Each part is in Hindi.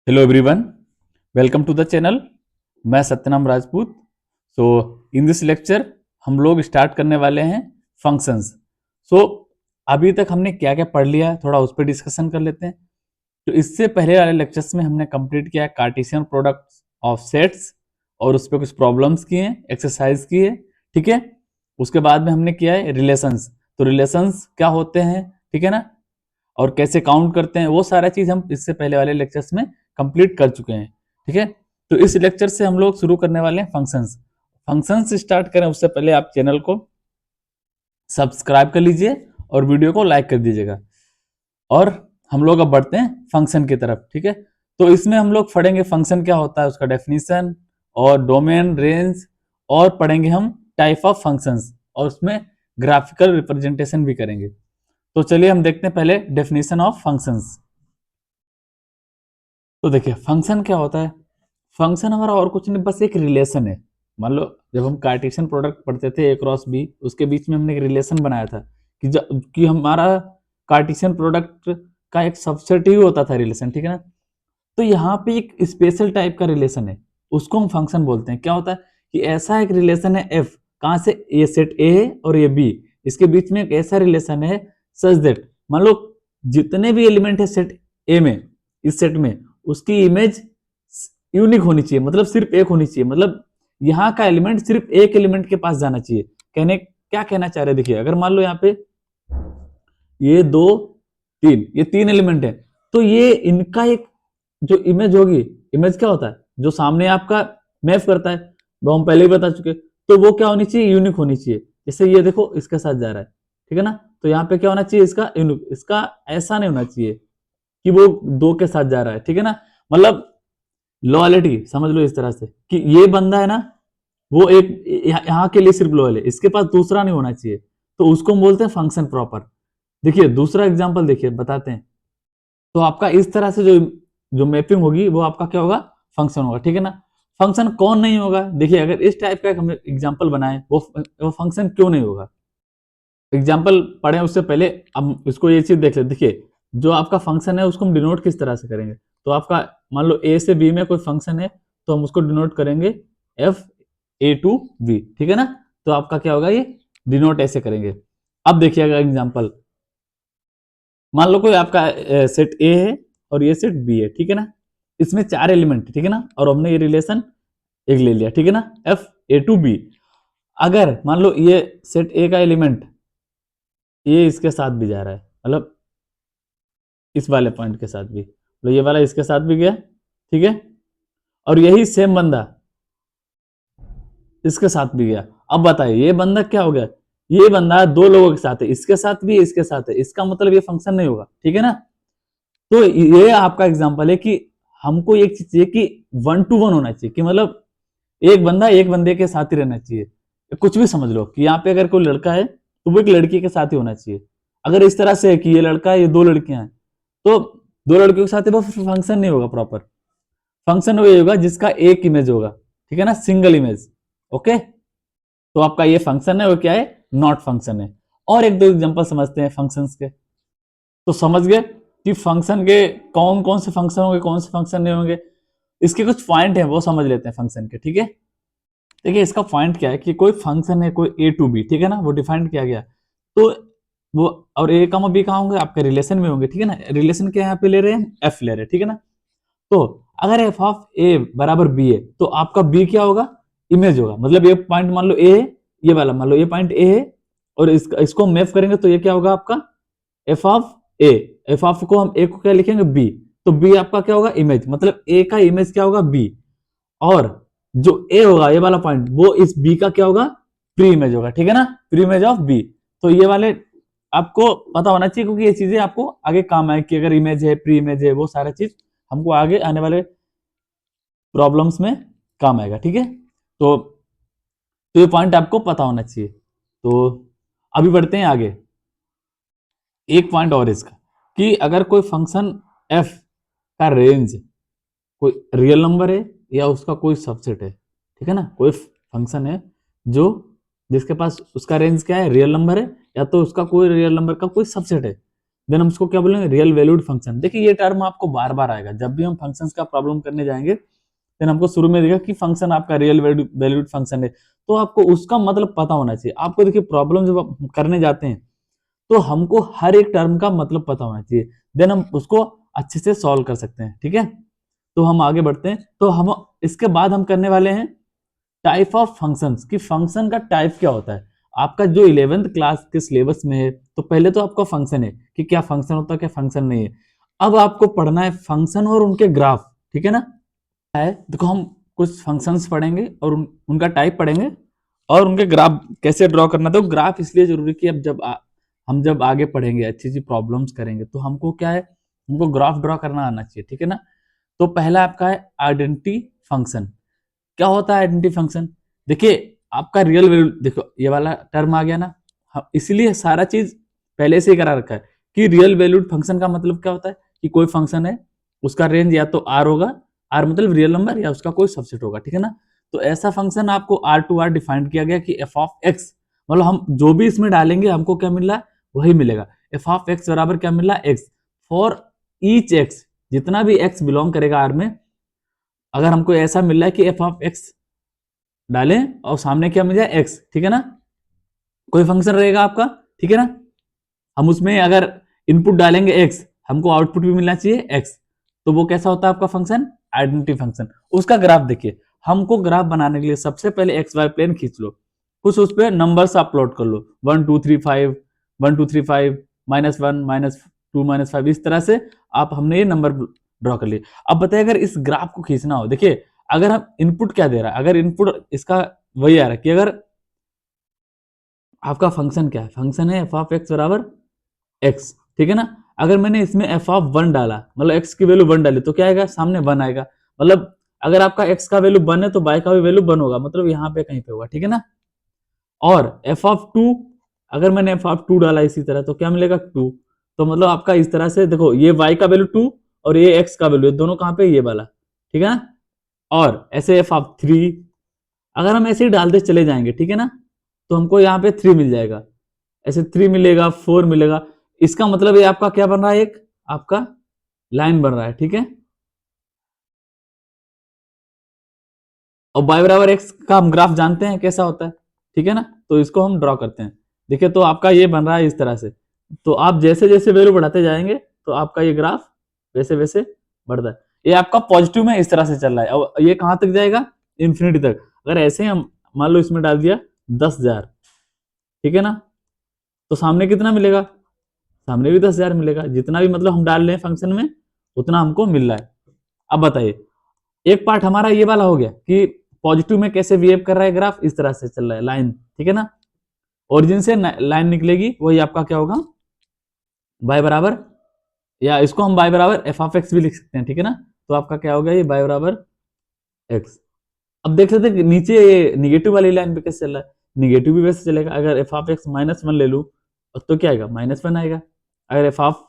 Hello everyone, welcome to the channel. मैं Satyanam Rajput. In this lecture हम लोग स्टार्ट करने वाले हैं फंक्शंस। सो अभी तक हमने क्या क्या पढ़ लिया है, थोड़ा उस पर डिस्कशन कर लेते हैं। तो इससे पहले वाले लेक्चर्स में हमने कंप्लीट किया है कार्टेशियन प्रोडक्ट्स ऑफ सेट्स और उस पर कुछ प्रॉब्लम्स किए हैं, एक्सरसाइज की है, ठीक है। उसके बाद में हमने किया है रिलेशंस। तो रिलेशंस क्या होते हैं, ठीक है ना, और कैसे काउंट करते हैं, वो सारा चीज हम इससे पहले वाले लेक्चर्स में कंप्लीट कर चुके हैं, ठीक है। तो इस लेक्चर से हम लोग शुरू करने वाले हैं फंक्शंस। फंक्शंस स्टार्ट करें उससे पहले आप चैनल को सब्सक्राइब कर लीजिए और वीडियो को लाइक कर दीजिएगा। और हम लोग अब बढ़ते हैं फंक्शन की तरफ, ठीक है। तो इसमें हम लोग पढ़ेंगे फंक्शन क्या होता है, उसका डेफिनेशन और डोमेन, रेंज, और पढ़ेंगे हम टाइप ऑफ फंक्शंस, और उसमें ग्राफिकल रिप्रेजेंटेशन भी करेंगे। तो चलिए हम देखते हैं पहले डेफिनेशन ऑफ फंक्शंस। तो देखिए फंक्शन क्या होता है। फंक्शन हमारा और कुछ नहीं, बस एक रिलेशन है। मान लो जब हम कार्टेशियन प्रोडक्ट पढ़ते थे ए क्रॉस बी, उसके बीच में हमने एक रिलेशन बनाया था कि हमारा कार्टेशियन प्रोडक्ट का एक सबसेट ही होता था रिलेशन, ठीक है ना। तो यहाँ पे एक स्पेशल टाइप का रिलेशन है, उसको हम फंक्शन बोलते हैं। क्या होता है कि ऐसा एक रिलेशन है एफ, कहाँ से, ये सेट ए है और ये बी, इसके बीच में एक ऐसा रिलेशन है सच दैट, मान लो जितने भी एलिमेंट है सेट ए में, इस सेट में, उसकी इमेज यूनिक होनी चाहिए, मतलब सिर्फ एक होनी चाहिए, मतलब यहाँ का एलिमेंट सिर्फ एक एलिमेंट के पास जाना चाहिए। क्या कहना चाह रहे हैं, देखिए अगर मान लो यहाँ पे ये दो तीन, ये तीन एलिमेंट है, तो ये इनका एक जो इमेज होगी, इमेज क्या होता है जो सामने आपका मैप करता है, वो हम पहले ही बता चुके। तो वो क्या होनी चाहिए, यूनिक होनी चाहिए। जैसे ये देखो इसके साथ जा रहा है, ठीक है ना, तो यहाँ पे क्या होना चाहिए, इसका यूनिक, इसका ऐसा नहीं होना चाहिए कि वो दो के साथ जा रहा है, ठीक है ना। मतलब लॉयलिटी समझ लो इस तरह से कि ये बंदा है ना, वो एक यहाँ के लिए सिर्फ लॉयल है, इसके पास दूसरा नहीं होना चाहिए, तो उसको हम बोलते हैं फंक्शन प्रॉपर। देखिए दूसरा एग्जांपल देखिए, बताते हैं। तो आपका इस तरह से जो जो मैपिंग होगी वो आपका क्या होगा, फंक्शन होगा, ठीक है ना। फंक्शन कौन नहीं होगा, देखिए अगर इस टाइप का हम एग्जांपल बनाए, वो फंक्शन क्यों नहीं होगा। एग्जाम्पल पढ़े उससे पहले अब इसको ये चीज देख ले। देखिए जो आपका फंक्शन है उसको हम डिनोट किस तरह से करेंगे। तो आपका मान लो ए से बी में कोई फंक्शन है, तो हम उसको डिनोट करेंगे एफ ए टू बी, ठीक है ना। तो आपका क्या होगा, ये डिनोट ऐसे करेंगे। अब देखिएगा एग्जाम्पल, मान लो कोई आपका सेट ए है और ये सेट बी है, ठीक है ना। इसमें चार एलिमेंट, ठीक है ना, और हमने ये रिलेशन एक ले लिया, ठीक है ना, एफ ए टू बी। अगर मान लो ये सेट ए का एलिमेंट ये इसके साथ भी जा रहा है, मतलब इस वाले पॉइंट के साथ भी, तो ये वाला इसके साथ भी गया, ठीक है, और यही सेम बंदा इसके साथ भी गया। अब बताइए ये बंदा क्या हो गया, ये बंदा दो लोगों के साथ है, इसके साथ भी इसके साथ है, इसका मतलब ये फंक्शन नहीं होगा, ठीक है ना। तो ये आपका एग्जांपल है कि हमको एक चीज चाहिए कि 1 to 1 होना चाहिए, कि मतलब एक बंदा एक बंदे के साथ ही रहना चाहिए। कुछ भी समझ लो कि यहाँ पे अगर कोई लड़का है तो वो एक लड़की के साथ ही होना चाहिए। अगर इस तरह से है कि ये लड़का है, ये दो लड़कियां हैं, तो दो लड़कियों के साथ वो फंक्शन नहीं होगा प्रॉपर। फंक्शन वो होगा जिसका एक इमेज होगा, ठीक है ना, सिंगल इमेज। ओके, तो आपका ये फंक्शन है वो क्या है, नॉट फंक्शन है। और एक दो एग्जांपल समझते हैं फंक्शंस के। तो समझ गए कि फंक्शन के कौन कौन से फंक्शन होंगे, कौन से फंक्शन नहीं होंगे। इसके कुछ पॉइंट है वो समझ लेते हैं फंक्शन के, ठीक है। देखिए इसका पॉइंट क्या है कि कोई फंक्शन है, कोई ए टू बी, ठीक है ना, वो डिफाइंड किया गया। तो वो और ए कमा बी कहाँ होंगे, आपके रिलेशन में होंगे, ठीक है ना। रिलेशन के यहाँ पे ले रहे हैं, एफ ले रहे हैं, ठीक है ना। तो अगर एफ ऑफ ए बराबर बी है, तो आपका बी क्या होगा, इमेज होगा। मतलब ये पॉइंट मान लो ए है, ये वाला मान लो ये पॉइंट ए है, और इसको मैप करेंगे तो ये क्या होगा आपका F of A. F of को हम ए को क्या लिखेंगे, बी। तो बी आपका क्या होगा, इमेज, मतलब ए का इमेज क्या होगा, बी। और जो ए होगा, ये वाला पॉइंट, वो इस बी का क्या होगा, प्री इमेज होगा, ठीक है ना, प्री इमेज ऑफ बी। तो ये वाले आपको पता होना चाहिए, क्योंकि ये चीजें आपको आगे काम आए कि अगर इमेज है, प्री इमेज है, वो सारा चीज हमको आगे आने वाले प्रॉब्लम्स में काम आएगा, ठीक है। तो ये पॉइंट आपको पता होना चाहिए। तो अभी बढ़ते हैं आगे। एक पॉइंट और इसका, कि अगर कोई फंक्शन एफ का रेंज कोई रियल नंबर है या उसका कोई सबसेट है, ठीक है ना, कोई फंक्शन है जो जिसके पास उसका रेंज क्या है, रियल नंबर है, या तो उसका कोई रियल नंबर का कोई सबसेट है, देन हम उसको क्या बोलेंगे, रियल वैल्यूड फंक्शन। देखिए ये टर्म आपको बार बार आएगा जब भी हम फंक्शंस का प्रॉब्लम करने जाएंगे, देन हमको शुरू में देगा कि फंक्शन आपका रियल वैल्यूड फंक्शन है, तो आपको उसका मतलब पता होना चाहिए। आपको देखिए प्रॉब्लम जब आप करने जाते हैं तो हमको हर एक टर्म का मतलब पता होना चाहिए, देन हम उसको अच्छे से सॉल्व कर सकते हैं, ठीक है। तो हम आगे बढ़ते हैं, तो हम इसके बाद हम करने वाले हैं टाइप ऑफ फंक्शंस, कि फंक्शन का टाइप क्या होता है। आपका जो 11th क्लास के सिलेबस में है, तो पहले तो आपका फंक्शन है कि क्या फंक्शन होता है, क्या फंक्शन नहीं है। अब आपको पढ़ना है फंक्शन और उनके ग्राफ, ठीक है ना। है देखो, हम कुछ फंक्शंस पढ़ेंगे और उनका टाइप पढ़ेंगे और उनके ग्राफ कैसे ड्रॉ करना। तो ग्राफ इसलिए जरूरी कि अब हम जब आगे पढ़ेंगे, अच्छी अच्छी प्रॉब्लम्स करेंगे, तो हमको क्या है, हमको ग्राफ ड्रॉ करना आना चाहिए, ठीक है ना। तो पहला आपका है आइडेंटिटी फंक्शन। क्या होता है आइडेंटिटी फंक्शन? देखिए आपका रियल वैल्यू, देखो ये वाला टर्म आ गया ना, इसलिए सारा चीज पहले से ही करा रखा है कि रियल वैल्यूड फंक्शन का मतलब क्या होता है कि कोई फंक्शन है, उसका रेंज या तो आर होगा, आर मतलब रियल नंबर, या उसका कोई सबसेट होगा, ठीक है ना। तो ऐसा फंक्शन आपको आर टू आर डिफाइन किया गया कि एफ ऑफ एक्स, मतलब हम जो भी इसमें डालेंगे हमको क्या मिल रहा है वही मिलेगा। एफ ऑफ एक्स बराबर क्या मिल रहा है, एक्स फॉर ईच एक्स, जितना भी एक्स बिलोंग करेगा आर में, अगर हमको ऐसा मिल रहा है कि एफ ऑफ एक्स डालें और सामने क्या मिल जाए एक्स, ठीक है ना, कोई फंक्शन रहेगा आपका, ठीक है ना। हम उसमें अगर इनपुट डालेंगे एक्स, हमको आउटपुट भी मिलना चाहिए एक्स, तो वो कैसा होता है आपका फंक्शन, आइडेंटिटी फंक्शन। उसका ग्राफ देखिए, हमको ग्राफ बनाने के लिए सबसे पहले एक्स वाई प्लेन खींच लो, कुछ उस पर नंबर्स अपलोड कर लो, 1 2 3 5, 1 2 3 5, -1 -2 -5, इस तरह से आप, हमने ये नंबर ड्रॉ कर लिए। अब बताइए अगर इस ग्राफ को खींचना हो, देखिए अगर हम इनपुट क्या दे रहा है, अगर इनपुट इसका वही आ रहा है कि अगर आपका फंक्शन क्या है, फंक्शन है एफ ऑफ एक्स बराबर एक्स, ठीक है ना। अगर मैंने इसमें एफ ऑफ 1 डाला, मतलब एक्स की वैल्यू 1 डाली, तो क्या आएगा, सामने 1 आएगा। मतलब अगर आपका एक्स का वैल्यू 1 है तो वाई का भी वैल्यू 1 होगा, मतलब यहाँ पे कहीं पे होगा, ठीक है ना। और एफ ऑफ 2, अगर मैंने एफ ऑफ 2 डाला इसी तरह, तो क्या मिलेगा 2। तो मतलब आपका इस तरह से देखो, ये वाई का वैल्यू 2 और ये एक्स का वैल्यू, दोनों कहाँ पे, ये वाला, ठीक है ना। और ऐसे एफ ऑफ 3, अगर हम ऐसे ही डालते चले जाएंगे, ठीक है ना, तो हमको यहाँ पे 3 मिल जाएगा, ऐसे 3 मिलेगा, 4 मिलेगा। इसका मतलब ये आपका क्या बन रहा है, एक आपका लाइन बन रहा है, ठीक है। और y बराबर एक्स का हम ग्राफ जानते हैं कैसा होता है, ठीक है ना। तो इसको हम ड्रॉ करते हैं। देखिए तो आपका ये बन रहा है इस तरह से। तो आप जैसे जैसे वैल्यू बढ़ाते जाएंगे तो आपका ये ग्राफ वैसे वैसे बढ़ता है। ये आपका पॉजिटिव में इस तरह से चल रहा है, और ये कहां तक जाएगा, इन्फिनिटी तक। अगर ऐसे हम मान लो इसमें डाल दिया 10,000, ठीक है ना, तो सामने कितना मिलेगा, सामने भी 10,000 मिलेगा। जितना भी मतलब हम डाल रहे हैं फंक्शन में, उतना हमको मिल रहा है। अब बताइए, एक पार्ट हमारा ये वाला हो गया कि पॉजिटिव में कैसे बिहेव कर रहा है ग्राफ, इस तरह से चल रहा है लाइन, ठीक है ना। ओरिजिन से लाइन निकलेगी, वही आपका क्या होगा, y बराबर, या इसको हम y बराबर एफ ऑफ एक्स भी लिख सकते हैं, ठीक है ना। तो आपका क्या होगा, ये y बराबर एक्स। अब देख सकते हैं नीचे ये निगेटिव वाली लाइन पे कैसे चल रहा है, निगेटिव भी वैसे चलेगा। अगर एफ ऑफ एक्स -1 ले लू, तो क्या आएगा, -1 आएगा। अगर एफ ऑफ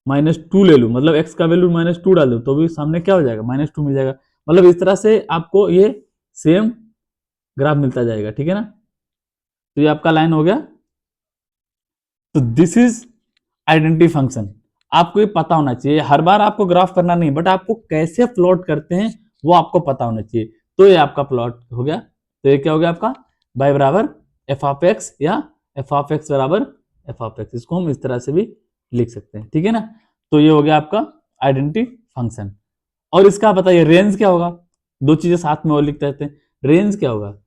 -2 ले लू, मतलब एक्स का वैल्यू -2 डाल दो, तो भी सामने क्या हो जाएगा, -2 मिल जाएगा। मतलब इस तरह से आपको ये सेम ग्राफ मिलता जाएगा, ठीक है ना। तो ये आपका लाइन हो गया। तो दिस इज आइडेंटिटी फंक्शन। आपको ये पता होना चाहिए, हर बार आपको ग्राफ करना नहीं, बट आपको कैसे प्लॉट करते हैं वो आपको पता होना चाहिए। तो ये आपका प्लॉट हो गया। तो ये क्या हो गया आपका, y बराबर एफ ऑफ एक्स, या एफ ऑफ एक्स बराबर एफ ऑफ एक्स, इसको हम इस तरह से भी लिख सकते हैं, ठीक है ना। तो ये हो गया आपका आइडेंटिटी फंक्शन। और इसका बताइए रेंज क्या होगा, दो चीजें साथ में और लिखते रहते हैं। रेंज क्या होगा,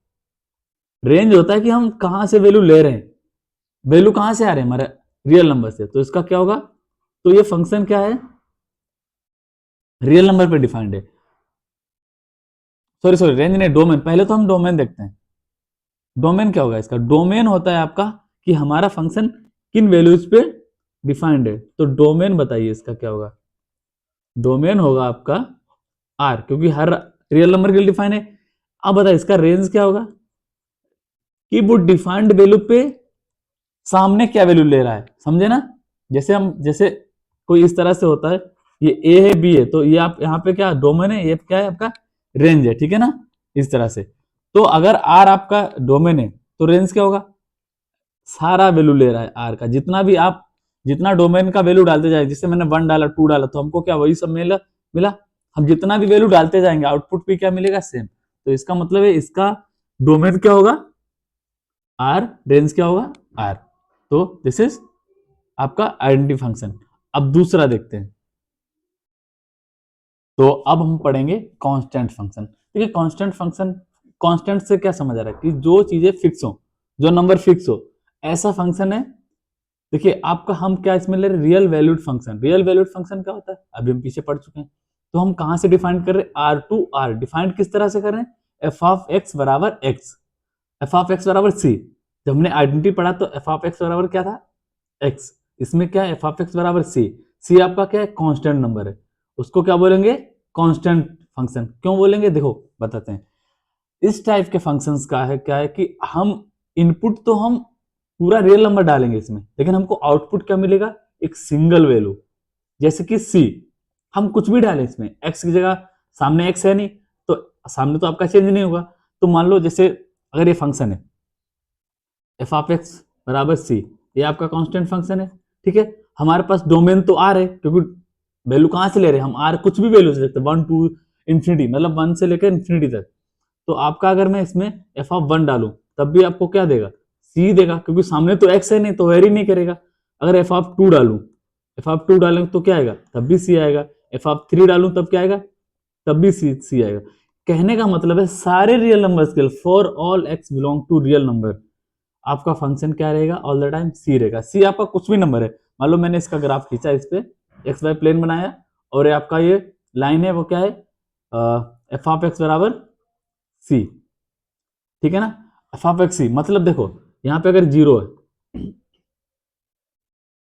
रेंज होता है कि हम कहां से वैल्यू ले रहे हैं, वैल्यू कहां से आ रहे हैं, हमारे रियल नंबर से। तो इसका क्या होगा, तो ये फंक्शन क्या है, रियल नंबर पे डिफाइंड है। सॉरी सॉरी, रेंज नहीं, डोमेन। पहले तो हम डोमेन देखते हैं। डोमेन क्या होगा इसका, डोमेन होता है आपका कि हमारा फंक्शन किन वैल्यूज पे डिफाइंड है। तो डोमेन बताइए इसका क्या होगा, डोमेन होगा आपका आर, क्योंकि हर रियल नंबर के लिए डिफाइन है। अब बताइए इसका रेंज क्या होगा, कि वो डिफाइंड वैल्यू पे सामने क्या वैल्यू ले रहा है, समझे ना। जैसे कोई इस तरह से होता है, ये ए है बी है, तो ये आप यहाँ पे क्या डोमेन है, ये क्या है आपका रेंज है, ठीक है ना, इस तरह से। तो अगर आर आपका डोमेन है तो रेंज क्या होगा, सारा वैल्यू ले रहा है आर का, जितना भी आप जितना डोमेन का वैल्यू डालते जाए, जैसे मैंने 1 डाला 2 डाला तो हमको क्या वही सब मिला मिला हम जितना भी वैल्यू डालते जाएंगे आउटपुट भी क्या मिलेगा, सेम। तो इसका मतलब है इसका डोमेन क्या होगा, आर, रेंज क्या होगा, आर। तो दिस इज आपका आइडेंटिटी फंक्शन। अब दूसरा देखते हैं। तो अब हम पढ़ेंगे कांस्टेंट फंक्शन। देखिए कांस्टेंट फंक्शन, कांस्टेंट से क्या समझ आ रहा है कि जो चीजें फिक्स हो, जो नंबर फिक्स हो, ऐसा फंक्शन है। देखिए आपका हम क्या इसमें ले रहे, real valued function. Real valued function क्या होता है अभी हम पीछे पढ़ चुके हैं। तो हम कहां से डिफाइन कर रहे हैं, आर टू आर। डिफाइन किस तरह से कर रहे हैं, एफ ऑफ एक्स बराबर एक्स, एफ ऑफ एक्स बराबर सी। जब हमने आइडेंटिटी पढ़ा तो एफ ऑफ एक्स बराबर क्या था, एक्स। इसमें क्या है, एफ ऑफ एक्स बराबर सी। सी आपका क्या है, कांस्टेंट नंबर है, उसको क्या बोलेंगे, कांस्टेंट फंक्शन। क्यों बोलेंगे, देखो बताते हैं। इस टाइप के फंक्शंस का है क्या है कि हम इनपुट तो हम पूरा रियल नंबर डालेंगे इसमें, लेकिन हमको आउटपुट क्या मिलेगा, एक सिंगल वैल्यू। जैसे कि सी, हम कुछ भी डालें इसमें, एक्स की जगह सामने एक्स है नहीं तो सामने तो आपका चेंज नहीं होगा। तो मान लो जैसे अगर ये फंक्शन है एफ ऑफ एक्स बराबर सी, ये आपका कांस्टेंट फंक्शन है, ठीक है। हमारे पास डोमेन तो आर है, क्योंकि वैल्यू कहां से ले रहे हैं हम, आर कुछ भी वैल्यू से सकते हैं, 1 टू इंफिनिटी, मतलब 1 से लेकर इंफिनिटी तक। तो आपका अगर मैं इसमें एफ ऑफ 1 डालूं तब भी आपको क्या देगा, सी देगा, क्योंकि सामने तो एक्स है नहीं तो वेरी नहीं करेगा। अगर एफ ऑफ 2 डालूं, एफ ऑफ 2 डालेंगे तो क्या आएगा, तब भी सी आएगा। एफ ऑफ 3 डालूं तब क्या आएगा, तब भी सी आएगा। कहने का मतलब है सारे रियल नंबर्स के लिए, for all x belong to real number, आपका फंक्शन क्या रहेगा, ऑल द टाइम सी रहेगा। सी आपका कुछ भी नंबर है, मान लो मैंने इसका ग्राफ खींचा, इस पे एक्स वाई प्लेन बनाया और ये आपका ये लाइन है वो क्या है, एफ ऑफ एक्स बराबर सी, ठीक है ना। एफ ऑफ एक्स सी मतलब देखो यहाँ पे अगर जीरो है,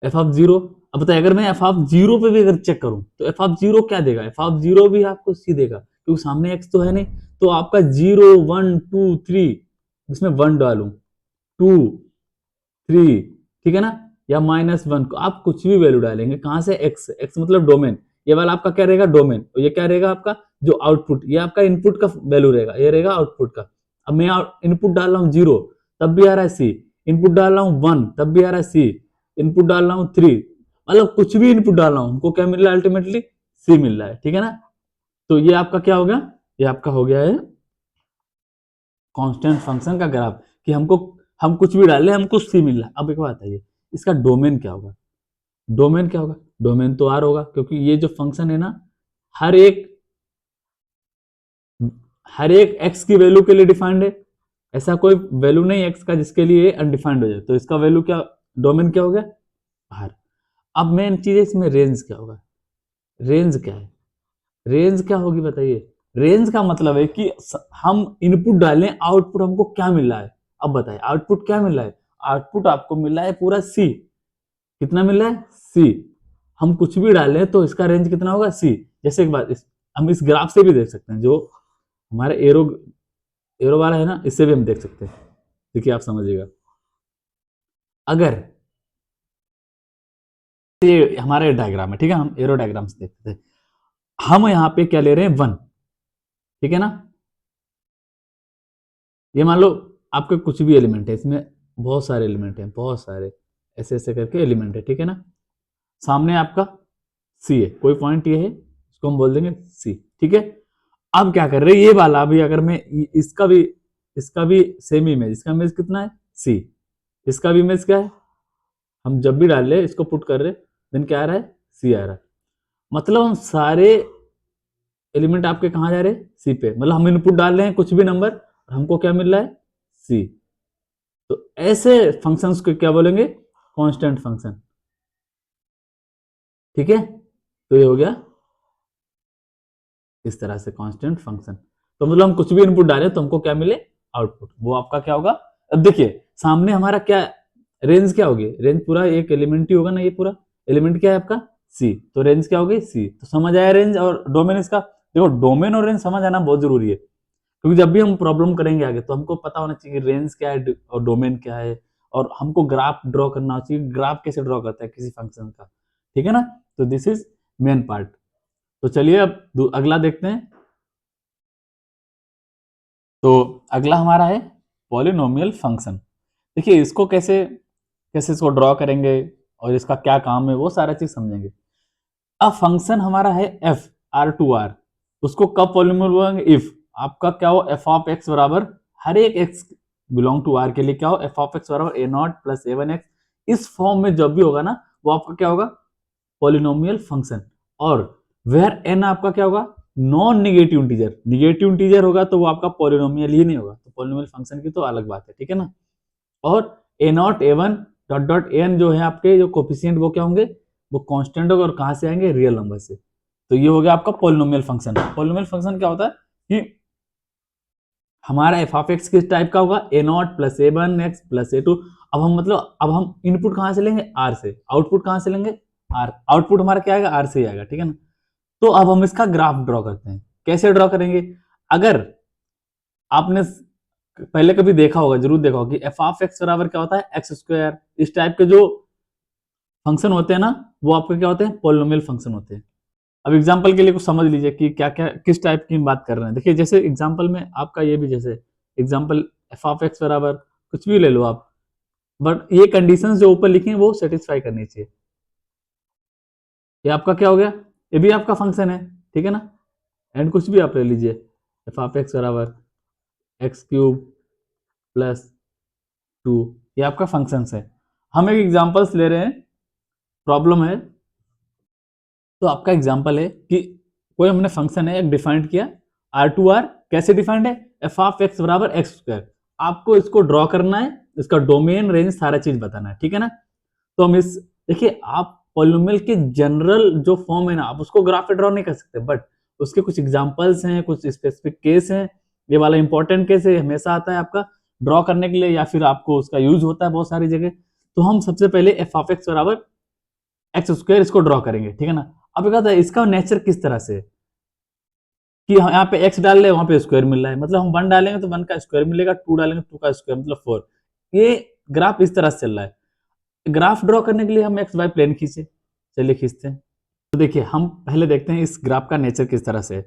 एफ ऑफ जीरो। अब बताइए अगर मैं एफ ऑफ जीरो पे भी अगर चेक करूं तो एफ ऑफ जीरो क्या देगा, एफ ऑफ जीरो भी आपको सी देगा, क्योंकि सामने एक्स तो है नहीं। तो आपका 0 1 2 3, इसमें 1 डालू, 2 3, ठीक है ना, या -1 को आप कुछ भी वैल्यू डालेंगे, कहां से, एक्स, एक्स मतलब डोमेन। ये वाला आपका क्या रहेगा, डोमेन, और ये क्या रहेगा आपका जो आउटपुट, ये आपका इनपुट का वैल्यू रहेगा, ये रहेगा आउटपुट का। अब मैं इनपुट डाल रहा हूँ 0 तब भी आ रहा है सी, इनपुट डाल रहा हूँ 1 तब भी आ रहा है सी, इनपुट डाल रहा हूँ 3, मतलब कुछ भी इनपुट डाल रहा हूँ हमको क्या मिल रहा है, अल्टीमेटली सी मिल रहा है, ठीक है ना। तो ये आपका क्या हो गया, ये आपका हो गया है कांस्टेंट फंक्शन का ग्राफ, कि हमको हम कुछ भी डाल रहे हैं हमको सी मिल रहा है। अब एक बात बताइए, इसका डोमेन क्या होगा, डोमेन क्या होगा, डोमेन तो आर होगा, क्योंकि ये जो फंक्शन है ना, हर एक हर एक एक्स की वैल्यू के लिए डिफाइंड है। ऐसा कोई वैल्यू नहीं एक्स का जिसके लिए अनडिफाइंड हो जाए, तो इसका वैल्यू क्या, डोमेन क्या हो गया, आर। अब मेन चीज है इसमें रेंज क्या होगा, रेंज क्या है, रेंज क्या होगी बताइए। रेंज का मतलब है कि हम इनपुट डालें आउटपुट हमको क्या मिल रहा है। अब बताइए आउटपुट क्या मिल रहा है, आउटपुट आपको मिल रहा है पूरा सी। कितना मिल रहा है, सी। हम कुछ भी डालें तो इसका रेंज कितना होगा, सी। जैसे एक बात हम इस ग्राफ से भी देख सकते हैं, जो हमारे एरो एरो वाला है ना, इससे भी हम देख सकते हैं। देखिए आप समझिएगा, अगर ये हमारे डायग्राम है, ठीक है, हम एरो डायग्राम से देखते थे। हम यहाँ पे क्या ले रहे हैं, 1, ठीक है ना। ये मान लो आपके कुछ भी एलिमेंट है, इसमें बहुत सारे एलिमेंट हैं, बहुत सारे ऐसे ऐसे करके एलिमेंट है, ठीक है ना। सामने आपका सी है, कोई पॉइंट ये है, इसको हम बोल देंगे सी, ठीक है। अब क्या कर रहे हैं, ये वाला अभी अगर मैं इसका भी सेम इमेज, इसका इमेज कितना है, सी। इसका भी इमेज क्या है, हम जब भी डाल रहे इसको पुट कर रहे, देन क्या आ रहा है, सी आ रहा है। मतलब हम सारे एलिमेंट आपके कहां जा रहे हैं, सी पे, मतलब हम इनपुट डाल रहे हैं कुछ भी नंबर, हमको क्या मिल रहा है, सी। तो ऐसे फंक्शंस को क्या बोलेंगे, कांस्टेंट फंक्शन, ठीक है। तो ये हो गया इस तरह से कांस्टेंट फंक्शन। तो मतलब हम कुछ भी इनपुट डालें तो हमको क्या मिले, आउटपुट, वो आपका क्या होगा। अब देखिए सामने हमारा क्या रेंज क्या होगी, रेंज पूरा एक एलिमेंट ही होगा ना, ये पूरा एलिमेंट क्या है आपका, सी। तो रेंज क्या होगी, सी। तो समझ आया रेंज और डोमेन इसका। देखो डोमेन और रेंज समझ आना बहुत जरूरी है, क्योंकि जब भी हम प्रॉब्लम करेंगे आगे तो हमको पता होना चाहिए रेंज क्या है और डोमेन क्या है, और हमको ग्राफ ड्रॉ करना चाहिए, ग्राफ कैसे ड्रॉ करता है किसी फंक्शन का, ठीक है ना। तो दिस इज मेन पार्ट। तो चलिए अब अगला देखते हैं। तो अगला हमारा है पॉलिनोमियल फंक्शन। देखिए इसको कैसे कैसे इसको ड्रॉ करेंगे, और इसका क्या काम है वो सारा चीज समझेंगे। अब फंक्शन हमारा है एफ आर टू आर, उसको कब पॉलिनोमियल बोलेंगे, इफ आपका क्या हो एफ ऑफ एक्स बराबर हर एक एक्स बिलोंग टू आर के लिए क्या हो एफ ऑफ एक्स बराबर a naught plus a one x, इस फॉर्म में जब भी होगा ना वो आपका क्या होगा पॉलिनोमियल फंक्शन। और वेयर एन आपका क्या होगा non negative integer, negative integer होगा तो वो आपका पॉलिनोमियल ही नहीं होगा, तो पॉलिनोमियल फंक्शन की तो अलग बात है, ठीक है ना। और a naught a one dot dot n जो है आपके जो कोफिशिएंट वो क्या होंगे वो कांस्टेंट होगा और कहां से आएंगे रियल नंबर से। तो ये हो गया आपका पॉलिनोमियल फंक्शन। पॉलिनोमियल फंक्शन क्या होता है कि हमारा एफ ऑफ एक्स किस टाइप का होगा a naught plus a one x plus a two. अब हम इनपुट कहां से लेंगे आर से, आउटपुट कहां से लेंगे आर, आउटपुट हमारा क्या आएगा आर से ही आएगा, ठीक है ना। तो अब हम इसका ग्राफ ड्रॉ करते हैं, कैसे ड्रॉ करेंगे। अगर आपने पहले कभी देखा होगा, जरूर देखा होगा कि एफ ऑफ एक्स बराबर क्या होता है एक्स स्क्वायर, इस टाइप के जो फंक्शन होते हैं ना वो आपके क्या होते हैं पॉलिनोमियल फंक्शन होते हैं। अब एग्जांपल के लिए कुछ समझ लीजिए कि क्या क्या किस टाइप की बात कर रहे हैं। देखिए जैसे एग्जांपल में आपका ये भी जैसे एग्जांपल एफ ऑफ एक्स बराबर कुछ भी ले लो आप, बट ये कंडीशंस जो ऊपर लिखी हैं वो सेटिस्फाई करनी चाहिए। ये आपका क्या हो गया, ये भी आपका फंक्शन है, ठीक है ना। एंड कुछ भी आप ले लीजिए एफ ऑफ एक्स बराबर एक्स क्यूब प्लस टू, ये आपका फंक्शन है। हम एक एग्जांपल्स ले रहे हैं, प्रॉब्लम है तो आपका एग्जांपल है कि कोई हमने फंक्शन है एक डिफाइंड किया आर टू आर, कैसे डिफाइंड है एफ ऑफ एक्स बराबर एक्स स्क्वायर, आपको इसको ड्रॉ करना है, इसका डोमेन रेंज सारा चीज बताना है, ठीक है ना। तो हम इस देखिए आप पॉलिनोमियल के जनरल जो फॉर्म है ना आप उसको ग्राफ पे ड्रॉ नहीं कर सकते, बट उसके कुछ एग्जांपल्स हैं, कुछ स्पेसिफिक केस हैं। ये वाला इंपॉर्टेंट केस है, हमेशा आता है आपका ड्रॉ करने के लिए या फिर आपको उसका यूज होता है बहुत सारी जगह। तो हम सबसे पहले एफ ऑफ एक्स बराबर एक्स स्क्वायर इसको ड्रॉ करेंगे, ठीक है ना। अब कहता है इसका नेचर किस तरह से कि यहाँ पे एक्स डाल ले वहां पे स्क्वायर मिल रहा है, मतलब हम वन डालेंगे तो वन का स्क्वायर मिलेगा, टू डालेंगे टू का स्क्वायर मतलब फोर। ये ग्राफ इस तरह से चल रहा है। ग्राफ ड्रॉ करने के लिए हम एक्स वाई प्लेन खींचे, चलिए खींचते हैं। तो देखिए हम पहले देखते हैं इस ग्राफ का नेचर किस तरह से है।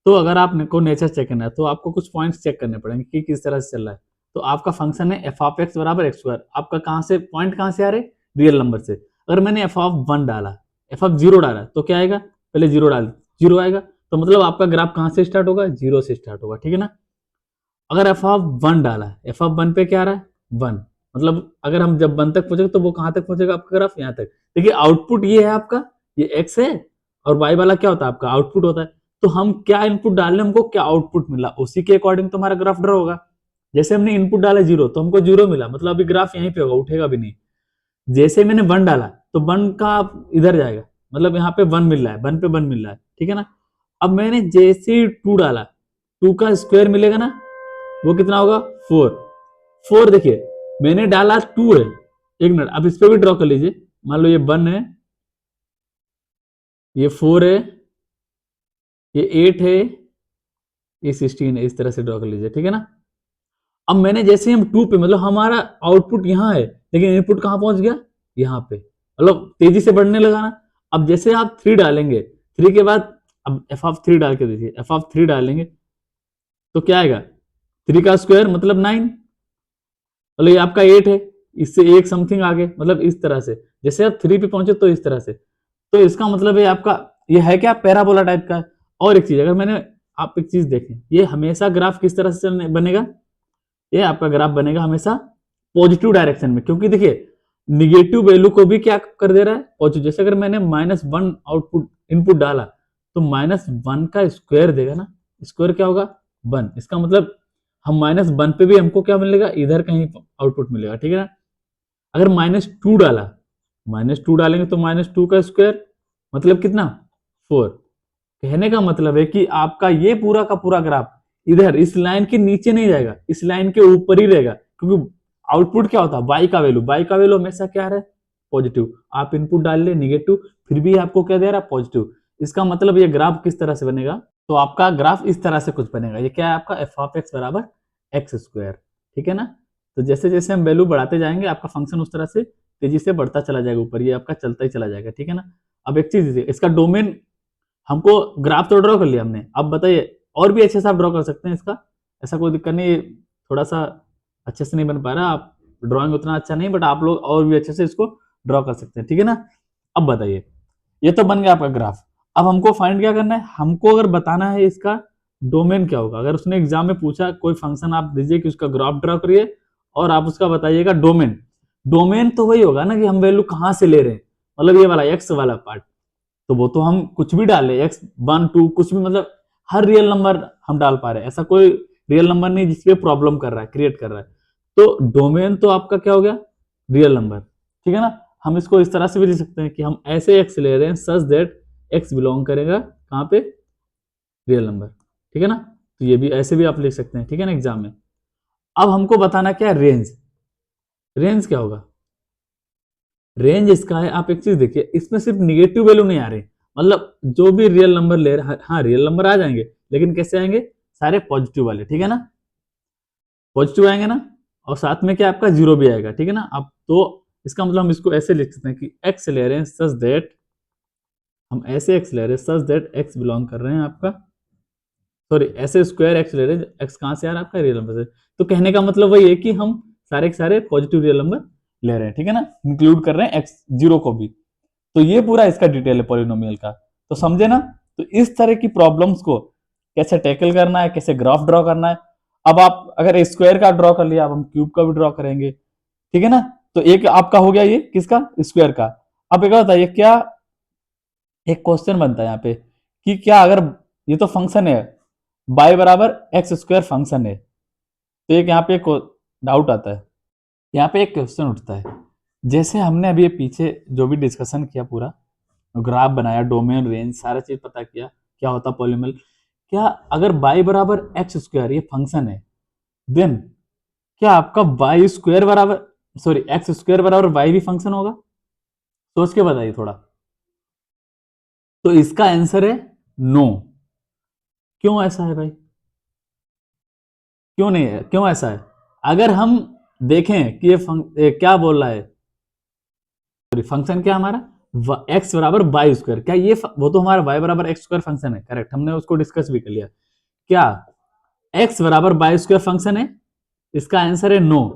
तो अगर आपको नेचर चेक करना है तो आपको कुछ पॉइंट्स चेक करने पड़ेंगे कि किस तरह से चल रहा है। तो आपका फंक्शन है एफ ऑफ एक्स बराबर एक्स स्क्वायर, आपका कहां से पॉइंट कहां से आ रहे रियल नंबर से। अगर मैंने एफ ऑफ वन डाला एफ ऑफ जीरो डाला तो क्या आएगा, पहले जीरो डाल जीरो आएगा, तो मतलब आपका ग्राफ कहां से स्टार्ट होगा जीरो से स्टार्ट होगा, ठीक है ना। अगर एफ ऑफ वन डाला एफ ऑफ वन पे क्या आ रहा है वन, मतलब अगर हम जब वन तक पहुंचेगा तो वो कहां तक पहुंचेगा आपका ग्राफ यहाँ तक। देखिए आउटपुट ये है आपका, ये एक्स है और वाई वाला क्या होता है आपका आउटपुट होता है। तो हम क्या इनपुट डाल रहे हैं हमको क्या आउटपुट मिला उसी के अकॉर्डिंग तो हमारा ग्राफ ड्रॉ होगा। जैसे हमने इनपुट डाला जीरो तो हमको जीरो मिला, मतलब अभी ग्राफ यहीं पे होगा उठेगा भी नहीं। जैसे मैंने वन डाला तो वन का इधर जाएगा, मतलब यहाँ पे वन मिल रहा है, वन पे वन मिल रहा है, ठीक है ना। अब मैंने जैसे ही टू डाला टू का स्क्वायर मिलेगा ना वो कितना होगा फोर। फोर देखिए मैंने डाला टू है, एक मिनट अब इस पे भी ड्रॉ कर लीजिए, मान लो ये वन है, ये फोर है, ये एट है, ये सिक्सटीन है, इस तरह से ड्रॉ कर लीजिए, ठीक है ना। अब मैंने जैसे हम टू पे मतलब हमारा आउटपुट यहाँ है लेकिन इनपुट कहाँ पहुंच गया यहाँ पे, मतलब तेजी से बढ़ने लगा ना। अब जैसे आप थ्री डालेंगे थ्री के बाद अब एफ ऑफ थ्री डाल के देखिए, एफ ऑफ थ्री डालेंगे तो क्या आएगा थ्री का स्क्वायर मतलब नाइन, मतलब ये आपका एट है, इससे एक समथिंग आगे, मतलब इस तरह से जैसे आप थ्री पे पहुंचे तो इस तरह से। तो इसका मतलब है आपका ये है क्या पैराबोला टाइप का है। और एक चीज अगर मैंने आप एक चीज देखें ये हमेशा ग्राफ किस तरह से बनेगा, ये आपका ग्राफ बनेगा हमेशा पॉजिटिव डायरेक्शन में, क्योंकि देखिए निगेटिव वैल्यू को भी क्या कर दे रहा है पॉजिटिव। जैसे अगर मैंने माइनस वन आउटपुट इनपुट डाला तो माइनस वन का स्क्वायर देगा ना, स्क्वायर क्या होगा वन, इसका मतलब हम माइनस वन पे भी हमको क्या मिलेगा इधर कहीं आउटपुट मिलेगा, ठीक है ना। अगर माइनस टू डाला माइनस टू डालेंगे तो माइनस टू का स्क्वायर मतलब कितना फोर। कहने का मतलब है कि आपका ये पूरा का पूरा ग्राफ इधर इस लाइन के नीचे नहीं जाएगा, इस लाइन के ऊपर ही रहेगा, क्योंकि आउटपुट क्या होता है वाई का वैल्यू, वाई का वैल्यू हमेशा क्या है पॉजिटिव। आप इनपुट डाल ले निगेटिव फिर भी आपको क्या दे रहा है पॉजिटिव। इसका मतलब ये ग्राफ किस तरह से बनेगा, तो आपका ग्राफ इस तरह से कुछ बनेगा। ये क्या है आपका एफ ऑफ एक्स बराबर एक्स स्क्वायर, ठीक है ना। तो जैसे जैसे हम वैल्यू बढ़ाते जाएंगे आपका फंक्शन उस तरह से तेजी से बढ़ता चला जाएगा ऊपर, ये आपका चलता ही चला जाएगा, ठीक है ना। अब एक चीज इसका डोमेन हमको ग्राफ तो ड्रॉ कर लिया हमने, अब बताइए और भी अच्छे से आप ड्रॉ कर सकते हैं इसका, ऐसा कोई दिक्कत नहीं। थोड़ा सा अच्छे से नहीं बन पा रहा, आप ड्राइंग उतना अच्छा नहीं, बट आप लोग और भी अच्छे से इसको ड्रॉ कर सकते हैं, ठीक है ना। अब बताइए, ये तो बन गया आपका ग्राफ। अब हमको फाइंड क्या करना है, हमको अगर बताना है इसका डोमेन क्या होगा। अगर उसने एग्जाम में पूछा कोई फंक्शन आप दीजिए कि उसका ग्राफ ड्रॉ करिए और आप उसका बताइएगा डोमेन। डोमेन तो वही होगा ना कि हम वैल्यू कहां से ले रहे हैं, मतलब ये वाला एक्स वाला पार्ट। तो वो तो हम कुछ भी डाले, एक्स 1 2 कुछ भी, मतलब हर रियल नंबर हम डाल पा रहे हैं। ऐसा कोई रियल नंबर नहीं जिसपे प्रॉब्लम कर रहा है, क्रिएट कर रहा है। तो डोमेन तो आपका क्या हो गया, रियल नंबर, ठीक है ना। हम इसको इस तरह से भी लिख सकते हैं कि हम ऐसे एक्स ले रहे हैं सच दैट एक्स बिलोंग करेगा कहां पे, रियल नंबर, ठीक है ना। तो ये भी ऐसे भी आप लिख सकते हैं, ठीक है ना, एग्जाम में। अब हमको बताना क्या, रेंज। रेंज क्या होगा, रेंज इसका है, आप एक चीज देखिए, इसमें सिर्फ निगेटिव वैल्यू नहीं आ रही, मतलब जो भी रियल नंबर ले रहे हैं, हाँ रियल नंबर आ जाएंगे, लेकिन कैसे आएंगे, सारे पॉजिटिव वाले, ठीक है ना, पॉजिटिव आएंगे ना। और साथ में क्या आपका जीरो भी आएगा, ठीक है ना। अब तो इसका मतलब हम इसको ऐसे लिख सकते हैं कि एक्स ले रहे हैं सच दैट, हम ऐसे एक्स ले रहे हैं सच दैट एक्स बिलोंग कर रहे हैं आपका, सॉरी ऐसे स्क्वायर एक्स ले रहे हैं, एक्स कहां से आ रहा है आपका, रियल नंबर से। तो कहने का मतलब वही है कि हम सारे के सारे पॉजिटिव रियल नंबर ले रहे हैं, ठीक है ना, इंक्लूड कर रहे हैं एक्स जीरो को भी। तो ये पूरा इसका डिटेल है पॉलिनोमियल का, तो समझे ना। तो इस तरह की प्रॉब्लम्स को कैसे टैकल करना है, कैसे ग्राफ ड्रॉ करना है। अब आप अगर स्क्वायर का ड्रॉ कर लिया, अब हम क्यूब का भी ड्रॉ करेंगे, ठीक है ना। तो एक आपका हो गया ये किसका, स्क्वायर का। अब एक बताइए, क्या एक क्वेश्चन बनता है यहाँ पे कि क्या अगर ये तो फंक्शन है बाई बराबर एक्स स्क्वायर फंक्शन है, तो एक यहाँ पे एक डाउट आता है, यहाँ पे एक क्वेश्चन उठता है। जैसे हमने अभी ये पीछे जो भी डिस्कशन किया, पूरा ग्राफ बनाया, डोमेन रेंज सारा चीज पता किया क्या होता पॉलिनोमियल, क्या अगर y बराबर एक्स स्क्वायर ये फंक्शन है, देन क्या आपका वाई स्क्वायर बराबर, सॉरी एक्स स्क्वायर बराबर वाई भी फंक्शन होगा, सोच के बताइए थोड़ा। तो इसका आंसर है नो। क्यों ऐसा है भाई, क्यों नहीं है, क्यों ऐसा है। अगर हम देखें कि ये क्या बोल रहा है, सॉरी फंक्शन क्या हमारा एक्स बराबर वाई स्क्वायर, क्या ये वो तो हमारा वाई बराबर एक्स स्क्वायर फंक्शन है, करेक्ट, हमने उसको डिस्कस भी कर लिया। क्या एक्स बराबर वाई स्क्वायर फंक्शन है, इसका आंसर है नो।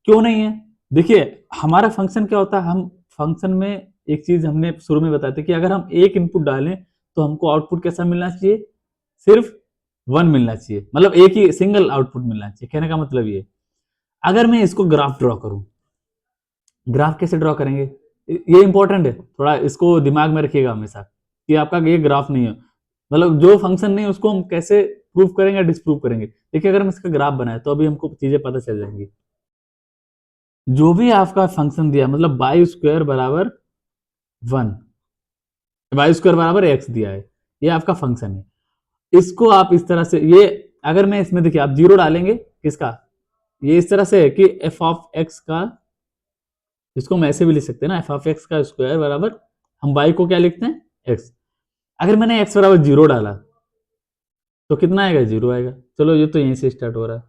क्यों नहीं है, देखिए हमारा फंक्शन क्या होता है, हम फंक्शन में एक चीज हमने शुरू में बताई थी कि अगर हम एक इनपुट डालें तो हमको आउटपुट कैसा मिलना चाहिए, सिर्फ वन मिलना चाहिए, मतलब एक ही सिंगल आउटपुट मिलना चाहिए। कहने का मतलब ये, अगर मैं इसको ग्राफ ड्रॉ करूं, ग्राफ कैसे ड्रॉ करेंगे, ये इंपॉर्टेंट है, थोड़ा इसको दिमाग में रखिएगा हमेशा कि आपका ये ग्राफ नहीं है, मतलब जो फंक्शन नहीं है उसको हम कैसे प्रूव करेंगे, डिसप्रूव करेंगे। देखिए अगर हम इसका ग्राफ बनाए तो अभी हमको चीजें पता चल जाएंगी। जो भी आपका फंक्शन दिया, मतलब वाई स्क्वायर बराबर 1, वाई स्क्वायर बराबर एक्स दिया है, ये आपका फंक्शन है। इसको आप इस तरह से, ये अगर मैं इसमें देखिए आप जीरो डालेंगे किसका, ये इस तरह से है कि एफ ऑफ एक्स का, इसको हम ऐसे भी लिख सकते हैं ना, एफ ऑफ एक्स का स्क्वायर बराबर, हम वाई को क्या लिखते हैं, एक्स। अगर मैंने एक्स बराबर जीरो डाला तो कितना आएगा, जीरो आएगा। चलो ये तो यहीं से स्टार्ट हो रहा है।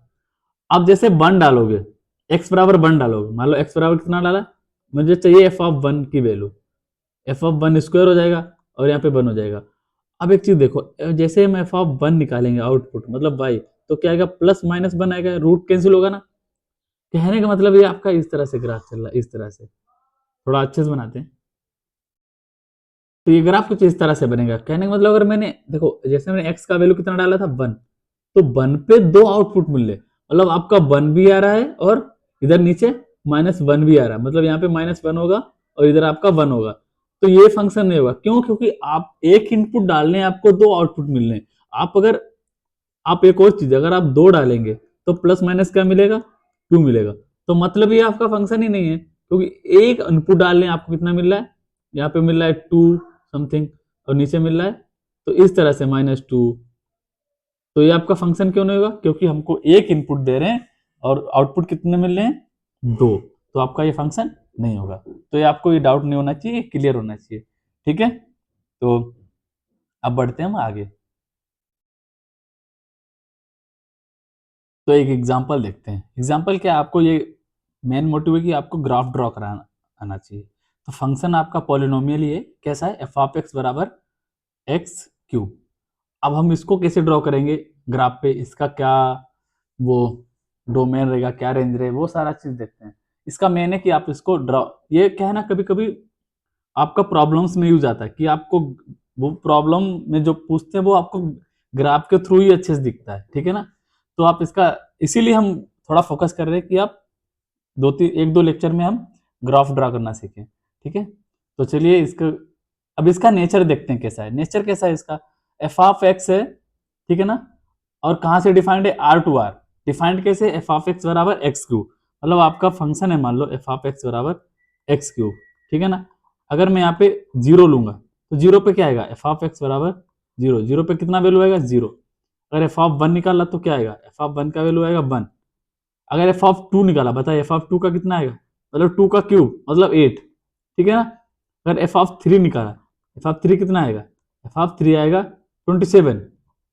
अब जैसे वन डालोगे, एक्स बराबर वन डालोगे, मान लो एक्स बराबर कितना डाला, मुझे चाहिए एफ ऑफ वन की value, F of one square हो जाएगा और यहाँ पे वन हो जाएगा। अब एक चीज देखो, जैसे हम एफ ऑफ वन निकालेंगे आउटपुट मतलब वाई, तो क्या आएगा, प्लस माइनस वन आएगा, रूट कैंसिल होगा ना। कहने का मतलब ये आपका इस तरह से ग्राफ चल रहा है, इस तरह से, थोड़ा अच्छे से बनाते हैं। तो ये ग्राफ कुछ इस तरह से बनेगा। कहने का मतलब अगर मैंने देखो, जैसे मैंने एक्स का वैल्यू कितना डाला था, वन, तो वन पे दो आउटपुट मिल रहे, मतलब आपका वन भी आ रहा है और इधर नीचे माइनस वन भी आ रहा है, मतलब यहाँ पे माइनस वन होगा और इधर आपका वन होगा। तो ये फंक्शन नहीं होगा, क्यों, क्योंकि आप एक इनपुट डालने आपको दो आउटपुट मिलने। आप अगर, आप एक और चीज, अगर आप दो डालेंगे तो प्लस माइनस क्या मिलेगा, टू मिलेगा। तो मतलब ये आपका फंक्शन ही नहीं है, क्योंकि एक इनपुट डालने आपको कितना मिल रहा है, यहाँ पे मिल रहा है टू समथिंग और नीचे मिल रहा है, तो इस तरह से माइनस टू। तो ये आपका फंक्शन क्यों नहीं होगा, क्योंकि हमको एक इनपुट दे रहे हैं और आउटपुट कितने मिल रहे हैं, दो। तो आपका ये फंक्शन नहीं होगा। तो ये आपको ये डाउट नहीं होना चाहिए, क्लियर होना चाहिए, ठीक है। तो अब बढ़ते हैं हम आगे। तो एक एग्जांपल देखते हैं। एग्जांपल क्या, आपको ये मेन मोटिव है कि आपको ग्राफ ड्रॉ कराना आना चाहिए। तो फंक्शन आपका पॉलिनोमियल ये कैसा है, एफ ऑफ एक्स बराबर एक्स क्यूब। अब हम इसको कैसे ड्रॉ करेंगे ग्राफ पे, इसका क्या वो डोमेन रहेगा, क्या रेंज रहेगा, वो सारा चीज देखते हैं। इसका मेन है कि आप इसको ड्रॉ, ये क्या है ना, कभी कभी आपका प्रॉब्लम्स में यूज आता है कि आपको वो प्रॉब्लम में जो पूछते हैं वो आपको ग्राफ के थ्रू ही अच्छे से दिखता है, ठीक है ना। तो आप इसका, इसीलिए हम थोड़ा फोकस कर रहे हैं कि आप एक दो लेक्चर में हम ग्राफ ड्रा करना सीखें, ठीक है। तो चलिए इसका, अब इसका नेचर देखते हैं कैसा है। नेचर कैसा है इसका, एफ ऑफ एक्स है, ठीक है ना, और कहां से डिफाइंड है, आर टू आर। डिफाइंड कैसे, एफ ऑफ एक्स बराबर एक्स क्यूब, मतलब आपका फंक्शन है, मान लो एफ ऑफ एक्स बराबर एक्स क्यूब, ठीक है ना। अगर मैं यहाँ पे जीरो लूंगा तो जीरो पे क्या आएगा, एफ ऑफ एक्स बराबर जीरो, जीरो पे कितना वैल्यू आएगा, जीरो। अगर एफ ऑफ वन निकाला तो क्या आएगा, एफ ऑफ वन का वैल्यू आएगा वन। अगर एफ ऑफ टू निकाला, बताइए एफ ऑफ टू का कितना आएगा, मतलब टू का क्यूब मतलब एट, ठीक है ना। अगर एफ ऑफ थ्री निकाला, एफ ऑफ थ्री कितना आएगा, एफ ऑफ थ्री आएगा 27।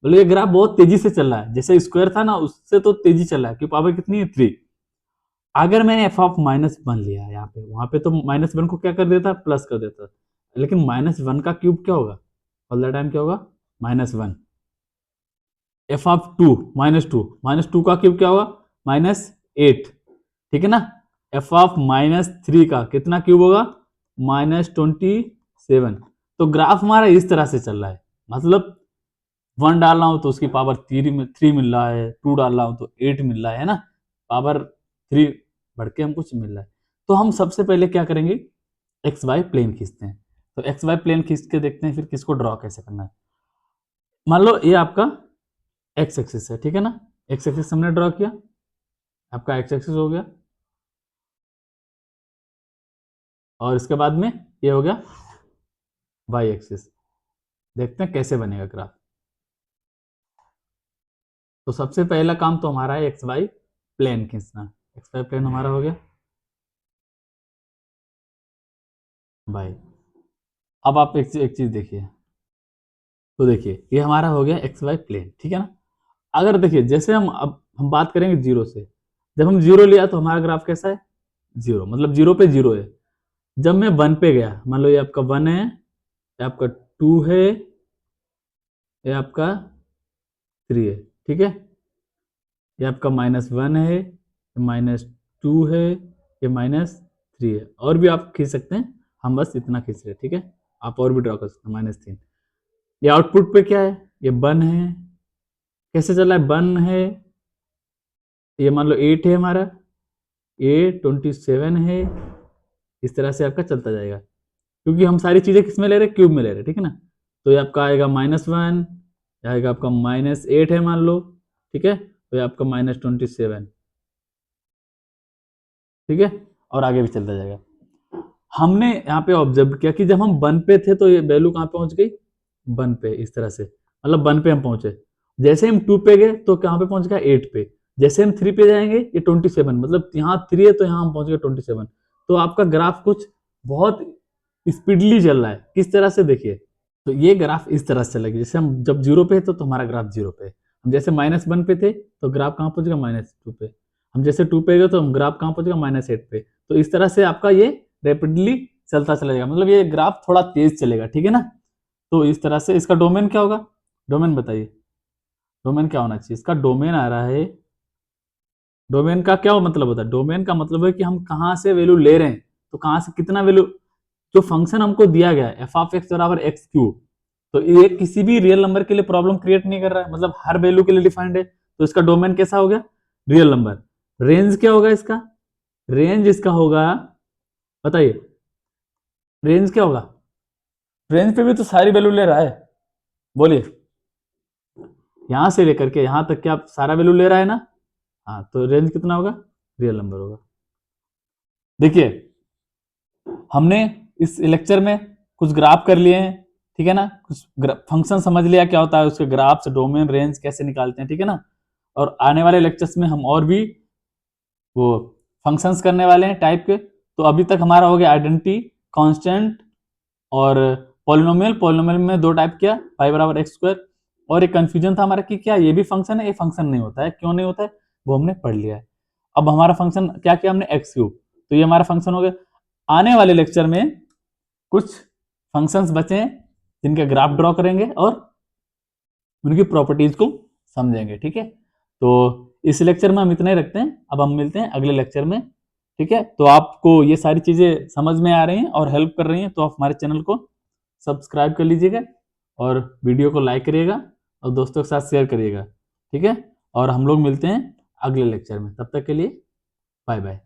बोले ये ग्राफ बहुत तेजी से चल रहा है, जैसे स्क्वायर था ना उससे तो तेजी चल रहा है, क्योंकि पावर कितनी है, थ्री। अगर मैंने एफ ऑफ माइनस वन लिया यहाँ पे, वहां पे तो माइनस वन को क्या कर देता, प्लस कर देता, लेकिन माइनस वन का क्यूब क्या होगा, ऑल द टाइम क्या होगा, minus one. F of two, minus two का क्यूब क्या होगा, माइनस एट, ठीक है ना। एफ ऑफ माइनस थ्री का कितना क्यूब होगा, माइनस 27। तो ग्राफ हमारा इस तरह से चल रहा है, मतलब वन डाल रहा हूं तो उसकी पावर थ्री मिल रहा है, टू डाल रहा हूं तो एट मिल रहा है ना, पावर थ्री बढ़ के हमको कुछ मिल रहा है। तो हम सबसे पहले क्या करेंगे, एक्स वाई प्लेन खींचते हैं। तो एक्स वाई प्लेन खींच के देखते हैं फिर किसको ड्रॉ कैसे करना है। मान लो ये आपका एक्स एक्सिस है, ठीक है ना, एक्स एक्सिस हमने ड्रॉ किया, आपका एक्स एक्सिस हो गया, और इसके बाद में ये हो गया वाई एक्सिस। देखते हैं कैसे बनेगा ग्राफ। तो सबसे पहला काम तो हमारा है एक्स वाई प्लेन खींचना। एक्स वाई प्लेन हमारा हो गया भाई। अब आप एक चीज देखिए, तो देखिए ये हमारा हो गया एक्स वाई प्लेन, ठीक है ना। अगर देखिए जैसे हम बात करेंगे जीरो से, जब हम जीरो लिया तो हमारा ग्राफ कैसा है, जीरो, मतलब जीरो पे जीरो है। जब मैं वन पे गया, मान लो ये आपका वन है, ये आपका टू है, ये आपका थ्री है, ठीक है। ये आपका माइनस वन है, ये माइनस टू है, ये माइनस थ्री है, और भी आप खींच सकते हैं, हम बस इतना खींच रहे हैं, ठीक है। आप और भी ड्रॉ कर सकते हैं, माइनस तीन। ये आउटपुट पे क्या है, ये वन है, कैसे चला है, वन है, ये मान लो एट है हमारा, ये 27 है, इस तरह से आपका चलता जाएगा, क्योंकि हम सारी चीजें किस में ले रहे हैं, क्यूब में ले रहे हैं, ठीक है ना। तो ये आपका आएगा माइनस वन, आएगा आपका माइनस एट है मान लो, ठीक है, तो ये आपका माइनस 27, ठीक है, और आगे भी चलता जाएगा। हमने यहाँ पे ऑब्जर्व किया कि जब हम वन पे थे तो ये वैल्यू कहाँ पहुंच गई, वन पे, इस तरह से, मतलब वन पे हम पहुंचे। जैसे हम टू पे गए तो कहाँ पे पहुंच गया, एट पे। जैसे हम थ्री पे जाएंगे ये 27, मतलब यहाँ थ्री है तो यहाँ हम पहुंच गए 27। तो आपका ग्राफ कुछ बहुत स्पीडली चल रहा है, किस तरह से देखिए। तो ये ग्राफ इस तरह से चलेगी, जैसे हम जब जीरो पे थे तो हमारा ग्राफ जीरो पे, हम जैसे माइनस वन पे थे तो ग्राफ कहाँ पहुंचेगा, माइनस टू पे। हम जैसे टू पे गए तो हम ग्राफ कहाँ पहुंचेगा, माइनस एट पे। तो इस तरह से आपका ये रैपिडली चलता चलेगा, मतलब ये ग्राफ थोड़ा तेज चलेगा, ठीक है ना। तो इस तरह से इसका डोमेन क्या होगा, डोमेन बताइए, डोमेन क्या होना चाहिए इसका, डोमेन आ रहा है, डोमेन का क्या मतलब होता है, डोमेन का मतलब है कि हम कहाँ से वैल्यू ले रहे हैं, तो कहाँ से कितना वैल्यू, जो फंक्शन हमको दिया गया है एफ ऑफ एक्स बराबर एक्स क्यूब, तो ये किसी भी रियल नंबर के लिए प्रॉब्लम क्रिएट नहीं कर रहा है, मतलब हर वैल्यू के लिए डिफाइंड है। तो इसका डोमेन कैसा हो गया, रियल नंबर। रेंज क्या होगा इसका, रेंज इसका होगा, बताइए रेंज क्या होगा, रेंज पे भी तो सारी वैल्यू ले रहा है, बोलिए, यहां से लेकर के यहां तक क्या सारा वैल्यू ले रहा है ना। हाँ, तो रेंज कितना होगा, रियल नंबर होगा। देखिए हमने इस लेक्चर में कुछ ग्राफ कर लिए हैं, ठीक है ना, कुछ फंक्शन समझ लिया क्या होता है, उसके ग्राफ से डोमेन रेंज कैसे निकालते हैं, ठीक है ना। और आने वाले लेक्चर्स में हम और भी वो फंक्शंस करने वाले हैं टाइप के। तो अभी तक हमारा हो गया आइडेंटिटी, कांस्टेंट और पॉलिनोमियल। पॉलिनोमियल में दो टाइप किया, पाई बराबर एक्स स्क्वायर। और एक कंफ्यूजन था हमारा कि क्या ये भी फंक्शन है, ये फंक्शन नहीं होता है, क्यों नहीं होता है, वो हमने पढ़ लिया है। अब हमारा फंक्शन क्या किया हमने, एक्स क्यूब, तो ये हमारा फंक्शन हो गया। आने वाले लेक्चर में कुछ फंक्शंस बचे हैं जिनके ग्राफ ड्रॉ करेंगे और उनकी प्रॉपर्टीज को समझेंगे, ठीक है। तो इस लेक्चर में हम इतना ही रखते हैं, अब हम मिलते हैं अगले लेक्चर में। ठीक है, तो आपको ये सारी चीजें समझ में आ रही हैं और हेल्प कर रही हैं, तो आप हमारे चैनल को सब्सक्राइब कर लीजिएगा और वीडियो को लाइक करिएगा और दोस्तों के साथ शेयर करिएगा। ठीक है, और हम लोग मिलते हैं अगले लेक्चर में, तब तक के लिए बाय बाय।